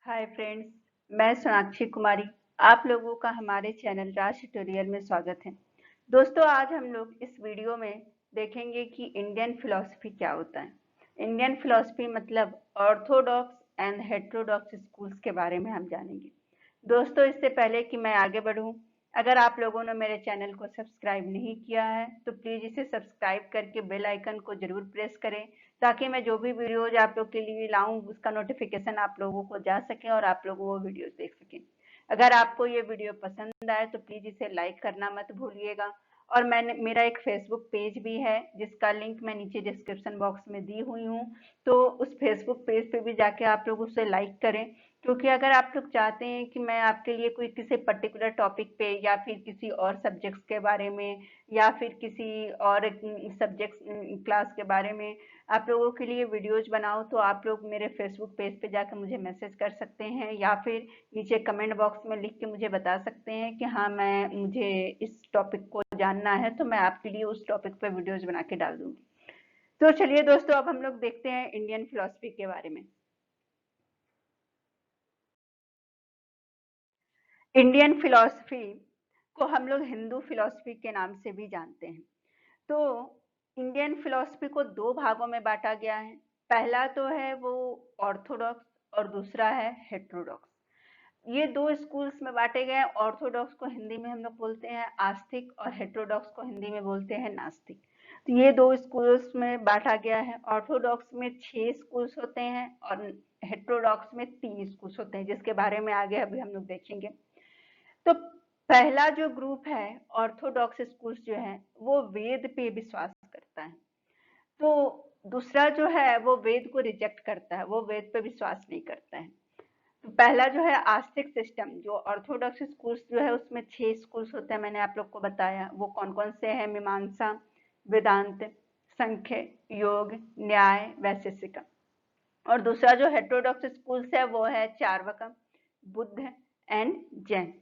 Hi friends, मैं सोनाक्षी कुमारी। आप लोगों का हमारे चैनल राज ट्यूटोरियल में स्वागत है। दोस्तों, आज हम लोग इस वीडियो में देखेंगे कि इंडियन फिलॉसफी क्या होता है। इंडियन फिलॉसफी मतलब ऑर्थोडॉक्स एंड हेटेरोडॉक्स स्कूल्स के बारे में हम जानेंगे। दोस्तों, इससे पहले कि मैं आगे बढ़ूं, अगर आप लोगों ने मेरे चैनल को सब्सक्राइब नहीं किया है तो प्लीज़ इसे सब्सक्राइब करके बेल आइकन को ज़रूर प्रेस करें, ताकि मैं जो भी वीडियोज आप लोग के लिए लाऊं उसका नोटिफिकेशन आप लोगों को जा सके और आप लोग वो वीडियोज देख सकें। अगर आपको ये वीडियो पसंद आए तो प्लीज़ इसे लाइक करना मत भूलिएगा। और मेरा एक फेसबुक पेज भी है जिसका लिंक मैं नीचे डिस्क्रिप्शन बॉक्स में दी हुई हूँ, तो उस फेसबुक पेज पे भी जाके आप लोग उसे लाइक करें। क्योंकि अगर आप लोग चाहते हैं कि मैं आपके लिए कोई किसी पर्टिकुलर टॉपिक पे या फिर किसी और सब्जेक्ट्स के बारे में या फिर किसी और सब्जेक्ट्स क्लास के बारे में आप लोगों के लिए वीडियोज बनाऊं, तो आप लोग मेरे फेसबुक पेज पे जाकर मुझे मैसेज कर सकते हैं या फिर नीचे कमेंट बॉक्स में लिख के मुझे बता सकते हैं कि हाँ, मुझे इस टॉपिक को जानना है, तो मैं आपके लिए उस टॉपिक पे वीडियोज बना के डाल दूंगी। तो चलिए दोस्तों, अब हम लोग देखते हैं इंडियन फिलॉसफी के बारे में। इंडियन फिलॉसफी को हम लोग हिंदू फिलॉसफी के नाम से भी जानते हैं। तो इंडियन फिलॉसफी को दो भागों में बांटा गया है। पहला तो है वो ऑर्थोडॉक्स और दूसरा है हेटेरोडॉक्स। ये दो स्कूल्स में बांटे गए हैं। ऑर्थोडॉक्स को हिंदी में हम लोग बोलते हैं आस्तिक और हेटेरोडॉक्स को हिंदी में बोलते हैं नास्तिक। तो ये दो स्कूल्स में बांटा गया है। ऑर्थोडॉक्स में 6 स्कूल्स होते हैं और हेटेरोडॉक्स में 3 स्कूल्स होते हैं, जिसके बारे में आगे अभी हम लोग देखेंगे। तो पहला जो ग्रुप है, ऑर्थोडॉक्स स्कूल्स जो है, वो वेद पे विश्वास करता है। तो दूसरा जो है वो वेद को रिजेक्ट करता है, वो वेद पे विश्वास नहीं करता है। तो पहला जो है आस्तिक सिस्टम, जो ऑर्थोडॉक्स स्कूल्स जो है उसमें 6 स्कूल्स होते हैं, मैंने आप लोग को बताया वो कौन कौन से हैं। मीमांसा, वेदांत, संख्य, योग, न्याय, वैशेषिक। और दूसरा जो हेटेरोडॉक्स स्कूल्स है वो है चार्वाक, बुद्ध एंड जैन।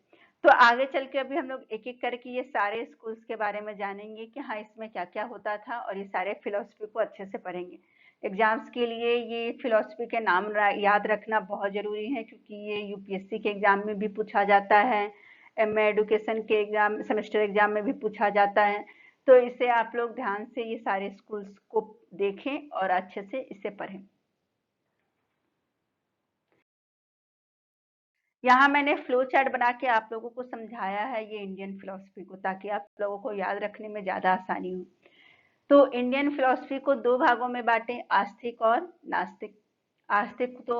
तो आगे चल के अभी हम लोग एक एक करके ये सारे स्कूल्स के बारे में जानेंगे कि हाँ, इसमें क्या क्या होता था, और ये सारे फिलोसफी को अच्छे से पढ़ेंगे। एग्जाम्स के लिए ये फिलोसफी के नाम याद रखना बहुत जरूरी है, क्योंकि ये यूपीएससी के एग्जाम में भी पूछा जाता है, एमए एडुकेशन के एग्जाम, सेमेस्टर एग्जाम में भी पूछा जाता है। तो इसे आप लोग ध्यान से ये सारे स्कूल्स को देखें और अच्छे से इसे पढ़ें। यहाँ मैंने फ्लो चार्ट बना के आप लोगों को समझाया है ये इंडियन फिलोसफी को, ताकि आप लोगों को याद रखने में ज़्यादा आसानी हो। तो इंडियन फिलोसफी को दो भागों में बांटे, आस्तिक और नास्तिक। आस्तिक तो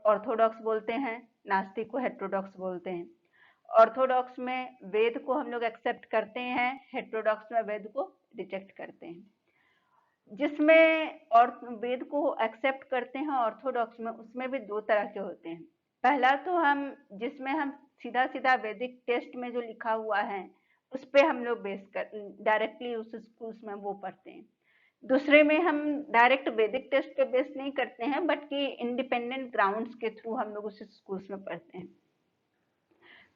ऑर्थोडॉक्स बोलते हैं, नास्तिक को हेटेरोडॉक्स बोलते हैं। ऑर्थोडॉक्स में वेद को हम लोग एक्सेप्ट करते हैं, हेटेरोडॉक्स में वेद को रिजेक्ट करते हैं। जिसमें और वेद को एक्सेप्ट करते हैं ऑर्थोडॉक्स में, उसमें भी दो तरह के होते हैं। पहला तो हम जिसमें हम सीधा सीधा वैदिक टेक्स्ट में जो लिखा हुआ है उस पे हम लोग बेस कर डायरेक्टली उस में वो पढ़ते हैं। दूसरे में हम डायरेक्ट वैदिक टेक्स्ट पे बेस नहीं करते हैं, बट कि इंडिपेंडेंट ग्राउंड्स के थ्रू हम लोग उस स्कूल्स में पढ़ते हैं।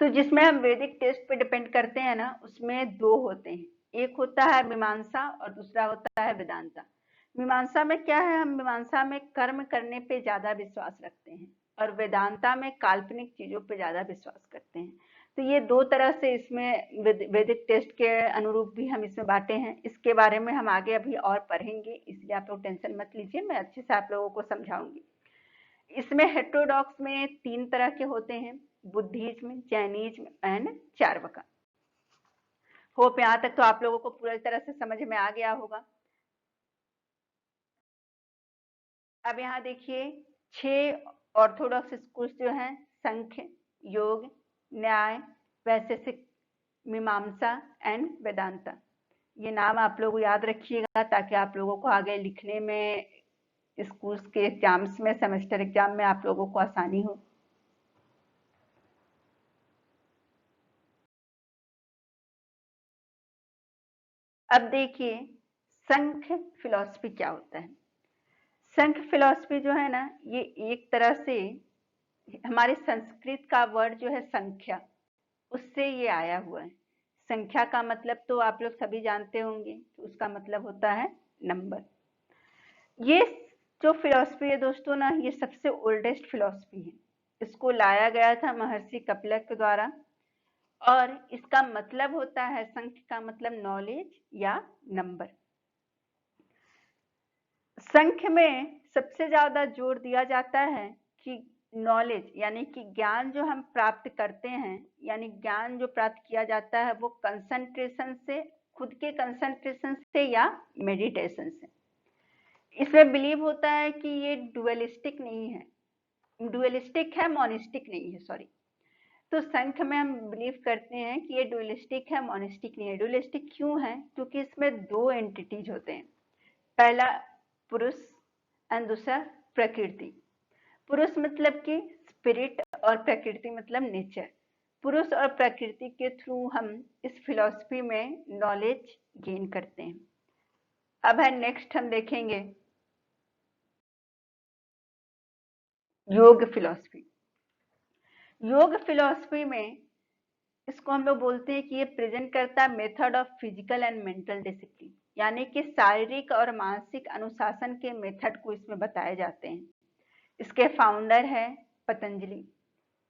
तो जिसमें हम वैदिक टेक्स्ट पे डिपेंड करते हैं ना, उसमें दो होते हैं। एक होता है मीमांसा और दूसरा होता है वेदांता। मीमांसा में क्या है, हम मीमांसा में कर्म करने पे ज्यादा विश्वास रखते हैं और वेदांता में काल्पनिक चीजों पे ज्यादा विश्वास करते हैं। तो ये दो तरह से इसमें वैदिक टेक्स्ट के अनुरूप भी हम इसमें बांटे हैं। इसके बारे में हम आगे अभी और पढ़ेंगे, इसलिए आप लोग टेंशन मत लीजिए, मैं अच्छे से आप लोगों को समझाऊंगी। इसमें हेटेरोडॉक्स में 3 तरह के होते हैं, Buddhism, Jainism and Charvaka. Hope यहाँ तक तो आप लोगों को पूरी तरह से समझ में आ गया होगा। अब यहाँ देखिए, 6 ऑर्थोडॉक्स स्कूल्स जो हैं, संख्य, योग, न्याय, वैशेषिक, मीमांसा एंड वेदांता। ये नाम आप लोग याद रखिएगा, ताकि आप लोगों को आगे लिखने में, स्कूल्स के एग्जाम्स में, सेमेस्टर एग्जाम में आप लोगों को आसानी हो। अब देखिए, संख्य फिलॉसफी क्या होता है। संख्य फिलॉसफी जो है ना, ये एक तरह से हमारे संस्कृत का वर्ड जो है संख्या, उससे ये आया हुआ है। संख्या का मतलब तो आप लोग सभी जानते होंगे, उसका मतलब होता है नंबर। ये जो फिलॉसफी है दोस्तों ना, ये सबसे ओल्डेस्ट फिलॉसफी है। इसको लाया गया था महर्षि कपिलक के द्वारा, और इसका मतलब होता है, संख्य का मतलब नॉलेज या नंबर। संख्य में सबसे ज्यादा जोर दिया जाता है कि नॉलेज यानी कि ज्ञान जो हम प्राप्त करते हैं, यानी ज्ञान जो प्राप्त किया जाता है वो कंसंट्रेशन से, खुद के कंसंट्रेशन से या मेडिटेशन से। इसमें बिलीव होता है कि ये डुअलिस्टिक नहीं है, डुअलिस्टिक है, मोनिस्टिक नहीं है, सॉरी। तो संख्य में हम बिलीव करते हैं कि ये डुअलिस्टिक है, मोनिस्टिक नहीं है। डुअलिस्टिक क्यों है? क्योंकि इसमें दो एंटिटीज होते हैं, पहला पुरुष एंड दूसरा प्रकृति। पुरुष मतलब कि स्पिरिट और प्रकृति मतलब नेचर। पुरुष और प्रकृति के थ्रू हम इस फिलॉसफी में नॉलेज गेन करते हैं। अब है नेक्स्ट हम देखेंगे योग फिलॉसफी। योग फिलॉसफी में इसको हम लोग बोलते हैं कि ये प्रेजेंट करता है method of physical and mental discipline, यानी कि शारीरिक और मानसिक अनुशासन के मेथड को इसमें बताए जाते हैं। इसके फाउंडर है पतंजलि,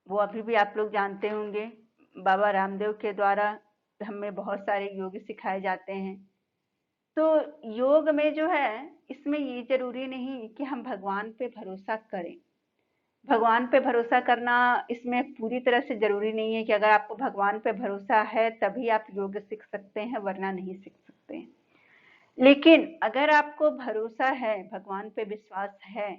वो अभी भी आप लोग जानते होंगे। बाबा रामदेव के द्वारा हमें बहुत सारे योग सिखाए जाते हैं। तो योग में जो है, इसमें ये जरूरी नहीं कि हम भगवान पे भरोसा करें। भगवान पे भरोसा करना इसमें पूरी तरह से जरूरी नहीं है कि अगर आपको भगवान पे भरोसा है तभी आप योग सीख सकते हैं, वरना नहीं सीख सकते हैं। लेकिन अगर आपको भरोसा है, भगवान पे विश्वास है,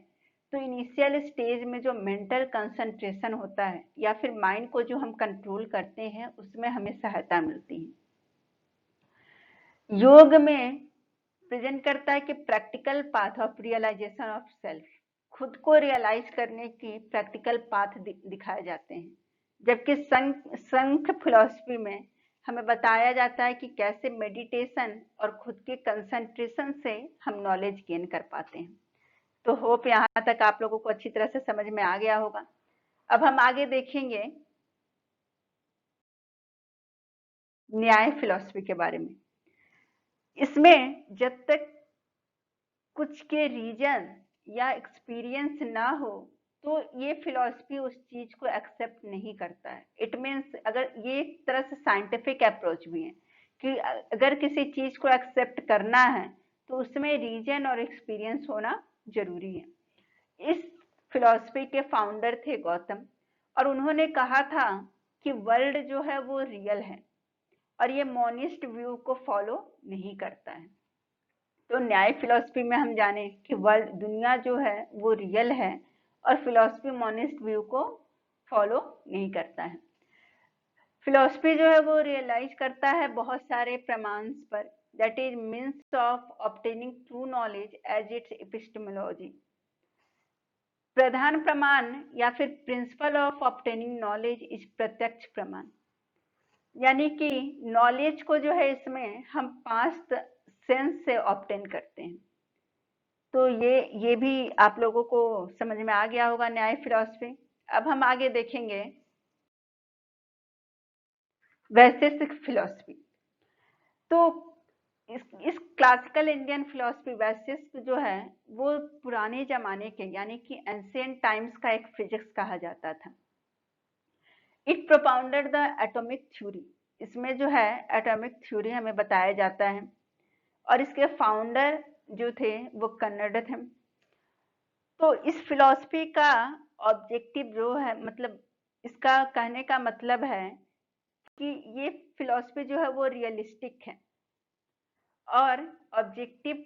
तो इनिशियल स्टेज में जो मेंटल कंसंट्रेशन होता है या फिर माइंड को जो हम कंट्रोल करते हैं, उसमें हमें सहायता मिलती है। योग में प्रेजेंट करता है कि practical path of realisation of self, खुद को रियलाइज करने की प्रैक्टिकल पाथ दिखाए जाते हैं। जबकि संख्य फिलॉसफी में हमें बताया जाता है कि कैसे मेडिटेशन और खुद के कंसंट्रेशन से हम नॉलेज गेन कर पाते हैं। तो होप यहाँ तक आप लोगों को अच्छी तरह से समझ में आ गया होगा। अब हम आगे देखेंगे न्याय फिलॉसफी के बारे में। इसमें जब तक कुछ के रीजन या एक्सपीरियंस ना हो तो ये फिलॉसफी उस चीज को एक्सेप्ट नहीं करता है। इट मीन्स, अगर ये एक तरह से साइंटिफिक अप्रोच भी है कि अगर किसी चीज को एक्सेप्ट करना है तो उसमें रीजन और एक्सपीरियंस होना जरूरी है। इस फिलॉसफी के फाउंडर थे गौतम, और उन्होंने कहा था कि वर्ल्ड जो है वो रियल है और ये मोनिस्ट व्यू को फॉलो नहीं करता है। तो न्याय फिलॉसफी में हम जाने कि वर्ल्ड, दुनिया जो है वो रियल है और फिलॉसफी मोनिस्ट व्यू को फॉलो नहीं करता है। फिलॉसफी जो है वो रियलाइज करता है बहुत सारे प्रमाण पर, that is means of obtaining true knowledge as its epistemology. प्रधान प्रमाण या फिर principle of obtaining knowledge is प्रत्यक्ष प्रमाण, यानी कि नॉलेज को जो है इसमें हम 5 सेंस से ऑब्टेन करते हैं। तो ये भी आप लोगों को समझ में आ गया होगा न्याय फिलॉसफी। अब हम आगे देखेंगे वैशेषिक फिलॉसफी। तो इस क्लासिकल इंडियन फिलॉसफी, वैशेषिक जो है वो पुराने जमाने के यानी कि एंशिएंट टाइम्स का एक फिजिक्स कहा जाता था। It propounded the atomic theory, इसमें जो है एटॉमिक थ्योरी हमें बताया जाता है, और इसके फाउंडर जो थे वो कन्नड़ थे। तो इस फिलॉसफी का ऑब्जेक्टिव जो है, मतलब इसका कहने का मतलब है कि ये फिलॉसफी जो है वो रियलिस्टिक है और ऑब्जेक्टिव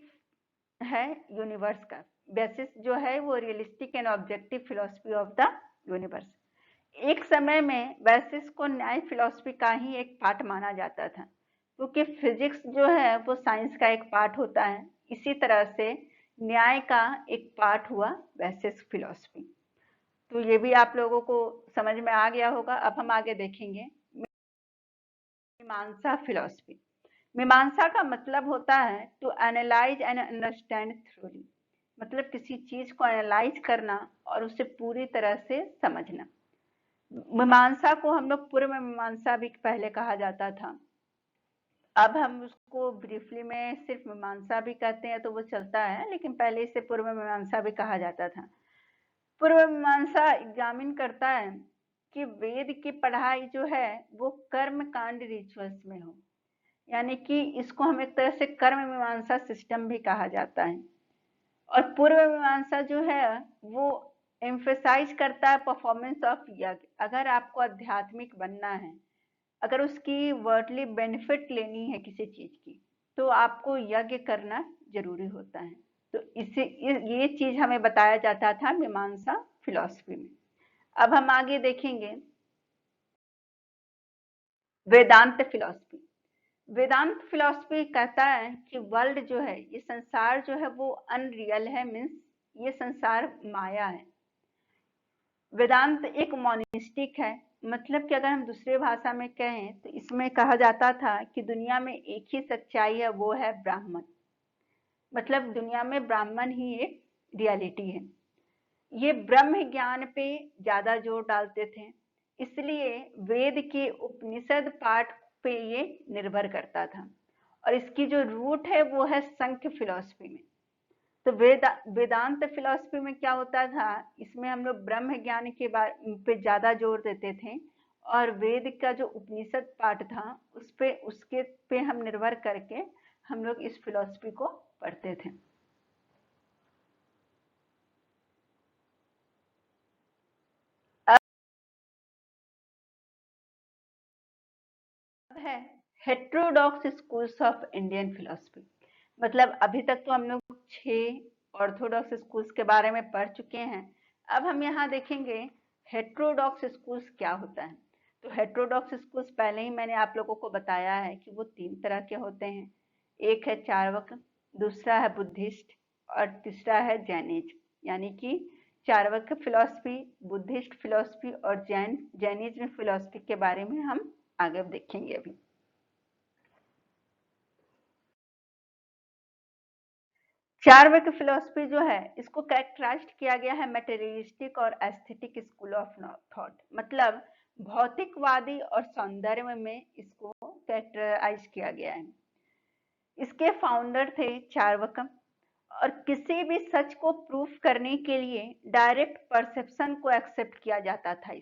है यूनिवर्स का। बेसिस जो है वो realistic and objective philosophy of the universe. एक समय में बेसिस को न्याय फिलॉसफी का ही एक पार्ट माना जाता था, क्योंकि फिजिक्स जो है वो साइंस का एक पार्ट होता है। इसी तरह से न्याय का एक पार्ट हुआ वैशेषिक फिलॉसफी। तो ये भी आप लोगों को समझ में आ गया होगा। अब हम आगे देखेंगे मीमांसा फिलॉसफी। मीमांसा का मतलब होता है to analyse and understand theory, मतलब किसी चीज को एनालाइज करना और उसे पूरी तरह से समझना। मीमांसा को हम लोग पूर्व मीमांसा भी पहले कहा जाता था। अब हम उसको ब्रीफली में सिर्फ मीमांसा भी कहते हैं तो वो चलता है, लेकिन पहले इसे पूर्व मीमांसा भी कहा जाता था। पूर्व मीमांसा एग्जामिन करता है कि वेद की पढ़ाई जो है वो कर्म कांड रिचुअल्स में हो, यानी कि इसको हम एक तरह से कर्म मीमांसा सिस्टम भी कहा जाता है। और पूर्व मीमांसा जो है वो एम्फेसाइज करता है परफॉर्मेंस ऑफ यज्ञ। अगर आपको आध्यात्मिक बनना है, अगर उसकी वर्डली बेनिफिट लेनी है किसी चीज की, तो आपको यज्ञ करना जरूरी होता है। तो ये चीज हमें बताया जाता था मीमांसा फिलॉसफी में। अब हम आगे देखेंगे वेदांत फिलॉसफी। वेदांत फिलॉसफी कहता है कि वर्ल्ड जो है, ये संसार जो है वो अनरियल है, मीन्स ये संसार माया है। वेदांत एक मोनिस्टिक है, मतलब कि अगर हम दूसरे भाषा में कहें तो इसमें कहा जाता था कि दुनिया में एक ही सच्चाई है, वो है ब्राह्मण। मतलब दुनिया में ब्राह्मण ही एक रियलिटी है। ये ब्रह्म ज्ञान पे ज्यादा जोर डालते थे, इसलिए वेद के उपनिषद पाठ पे ये निर्भर करता था। और इसकी जो रूट है वो है संख्य फिलॉसफी में। तो वेदांत फिलॉसफी में क्या होता था, इसमें हम लोग ब्रह्म ज्ञान के बारे पे ज्यादा जोर देते थे, और वेद का जो उपनिषद पाठ था उसके पे हम निर्भर करके हम लोग इस फिलॉसफी को पढ़ते थे। अब है heterodox schools of Indian philosophy. मतलब अभी तक तो हम लोग 6 ऑर्थोडॉक्स स्कूल्स के बारे में पढ़ चुके हैं। अब हम यहाँ देखेंगे हेट्रोडॉक्स स्कूल्स क्या होता है। तो हेट्रोडॉक्स स्कूल्स पहले ही मैंने आप लोगों को बताया है कि वो 3 तरह के होते हैं। एक है चार्वाक, दूसरा है बुद्धिस्ट, और तीसरा है जैनिज्म। यानी कि चार्वाक फिलॉसफी, बुद्धिस्ट फिलॉसफी और जैनिज्म फिलॉसफी के बारे में हम आगे देखेंगे। अभी चार्वाक फिलॉसफी जो है इसको कैरेक्टराइज किया गया है मटेरियलिस्टिक और एस्थेटिक स्कूल ऑफ थॉट। मतलब भौतिकवादी और सौंदर्य में इसको कैरेक्टराइज किया गया है। इसके फाउंडर थे चार्वाक, और किसी भी सच को प्रूफ करने के लिए डायरेक्ट परसेप्शन को एक्सेप्ट किया जाता था।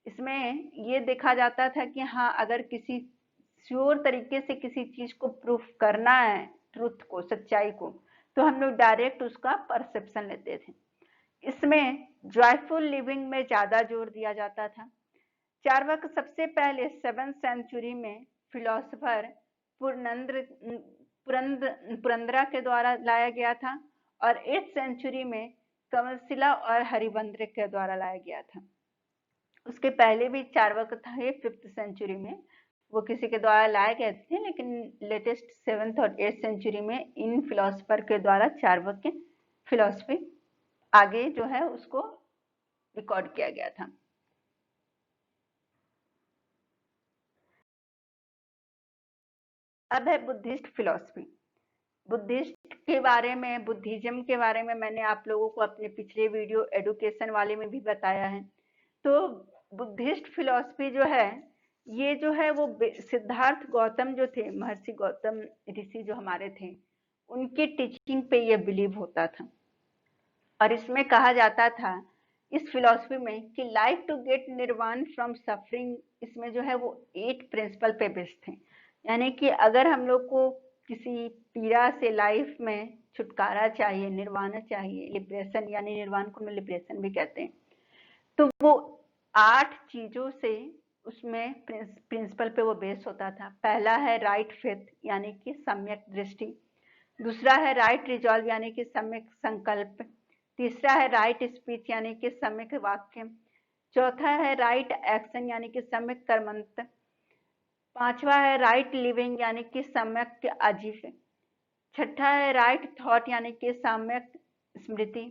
इसमें ये देखा जाता था कि हाँ, अगर किसी श्योर तरीके से किसी चीज को प्रूफ करना है, ट्रुथ को, सच्चाई को, तो हम लोग डायरेक्ट उसका परसेप्शन लेते थे। इसमें जॉयफुल लिविंग में ज्यादा जोर दिया जाता था। चार्वाक सबसे पहले 7th सेंचुरी में फिलोसोफर पुरंदरा के द्वारा लाया गया था, और 8th सेंचुरी में कमलशिला और हरिबंद्र के द्वारा लाया गया था। उसके पहले भी चार्वाक थे 5th सेंचुरी में, वो किसी के द्वारा लाए गए थे, लेकिन लेटेस्ट 7th और 8th सेंचुरी में इन फिलोसफर के द्वारा चार्वाक के फिलोसफी आगे जो है उसको रिकॉर्ड किया गया था। अब है बुद्धिस्ट फिलोसफी। बुद्धिस्ट के बारे में, बुद्धिज्म के बारे में मैंने आप लोगों को अपने पिछले वीडियो एडुकेशन वाले में भी बताया है। तो बुद्धिस्ट फिलॉसफी जो है, ये जो है वो सिद्धार्थ गौतम जो थे, महर्षि गौतम ऋषि जो हमारे थे, उनकी टीचिंग पे ये बिलीव होता था। और इसमें कहा जाता था इस फिलॉसफी में कि लाइफ टू गेट निर्वाण फ्रॉम सफरिंग, इसमें जो है वो 8 प्रिंसिपल पे बेस्ड थे। यानी कि अगर हम लोग को किसी पीड़ा से लाइफ में छुटकारा चाहिए, निर्वाण चाहिए, लिबरेशन, यानी निर्वाण को लिबरेशन भी कहते हैं, तो वो 8 चीजों से उसमें प्रिंसिपल पे वो बेस होता था। पहला है राइट फेथ, यानी कि सम्यक दृष्टि। दूसरा है राइट रिजॉल्व, यानी कि सम्यक संकल्प। तीसरा है राइट स्पीच, यानी कि सम्यक वाक्य। चौथा है राइट एक्शन, यानी कि सम्यक कर्मंत। पांचवा है राइट लिविंग, यानी कि सम्यक आजीवन। छठा है राइट थॉट, यानी कि सम्यक स्मृति।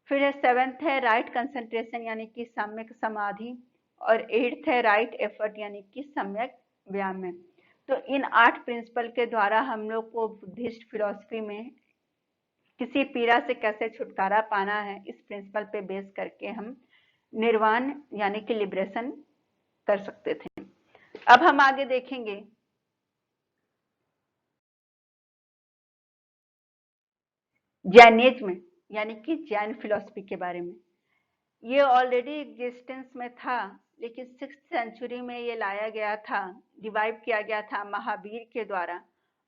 फिर है 7th है राइट कंसंट्रेशन, यानी कि सम्यक समाधि। और 8th है राइट एफर्ट, यानी कि सम्यक व्यायाम है। तो इन 8 प्रिंसिपल के द्वारा हम लोग को बुद्धिस्ट फिलॉसफी में किसी पीड़ा से कैसे छुटकारा पाना है, इस प्रिंसिपल पे बेस करके हम निर्वाण यानी कि लिबरेशन कर सकते थे। अब हम आगे देखेंगे जैनिज्म यानी कि जैन फिलॉसफी के बारे में। ये ऑलरेडी एग्जिस्टेंस में था, लेकिन 6th सेंचुरी में ये लाया गया था, रिवाइव किया गया था महावीर के द्वारा,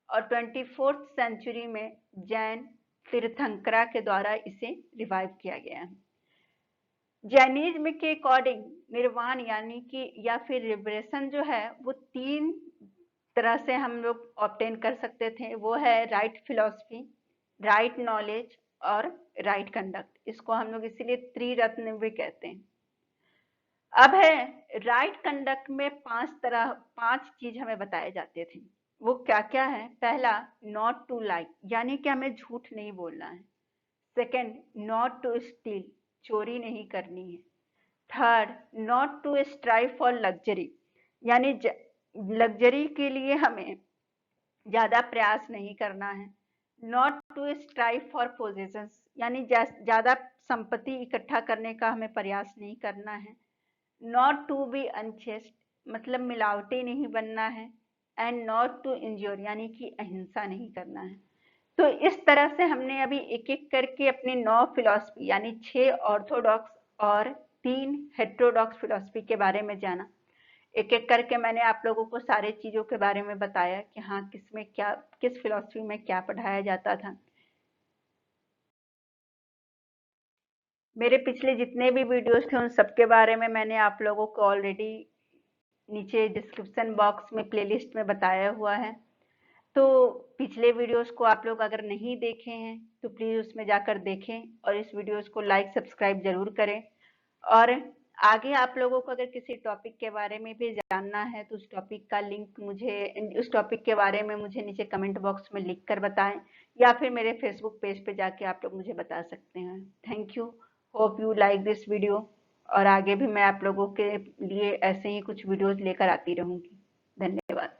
और 24th सेंचुरी में जैन तीर्थंकरा के द्वारा इसे रिवाइव किया गया है। जैनिज्म के अकॉर्डिंग निर्वाण यानी कि या फिर लिबरेशन जो है वो 3 तरह से हम लोग ऑब्टेन कर सकते थे। वो है राइट फिलॉसफी, राइट नॉलेज और राइट कंडक्ट। इसको हम लोग इसीलिए त्रिरत्न भी कहते हैं। अब है राइट कंडक्ट में 5 चीज हमें बताए जाते थे। वो क्या क्या है? पहला, नॉट टू लाई, यानी कि हमें झूठ नहीं बोलना है। सेकंड, नॉट टू स्टील, चोरी नहीं करनी है। Third, not to strive for luxury, यानी लग्जरी के लिए हमें ज्यादा प्रयास नहीं करना है। Not to strive for possessions, यानी ज्यादा संपत्ति इकट्ठा करने का हमें प्रयास नहीं करना है। नॉट टू बी अनचेस्ट, मतलब मिलावटी नहीं बनना है। एंड नॉट टू इंज्योर, यानी कि अहिंसा नहीं करना है। तो इस तरह से हमने अभी एक एक करके अपनी 9 फिलॉसफी यानी 6 ऑर्थोडॉक्स और 3 हेटेरोडॉक्स फिलॉसफी के बारे में जाना। एक एक करके मैंने आप लोगों को सारे चीजों के बारे में बताया कि हाँ किसमें क्या, किस फिलॉसफी में क्या पढ़ाया जाता था। मेरे पिछले जितने भी वीडियोस थे उन सबके बारे में मैंने आप लोगों को ऑलरेडी नीचे डिस्क्रिप्शन बॉक्स में प्लेलिस्ट में बताया हुआ है। तो पिछले वीडियोस को आप लोग अगर नहीं देखे हैं तो प्लीज उसमें जाकर देखें और इस वीडियोस को लाइक सब्सक्राइब जरूर करें। और आगे आप लोगों को अगर किसी टॉपिक के बारे में भी जानना है तो उस टॉपिक का लिंक मुझे, उस टॉपिक के बारे में मुझे नीचे कमेंट बॉक्स में लिख कर बताएं, या फिर मेरे फेसबुक पेज पे जाके आप लोग मुझे बता सकते हैं। Thank you, hope you like this video. और आगे भी मैं आप लोगों के लिए ऐसे ही कुछ वीडियोस लेकर आती रहूंगी। धन्यवाद।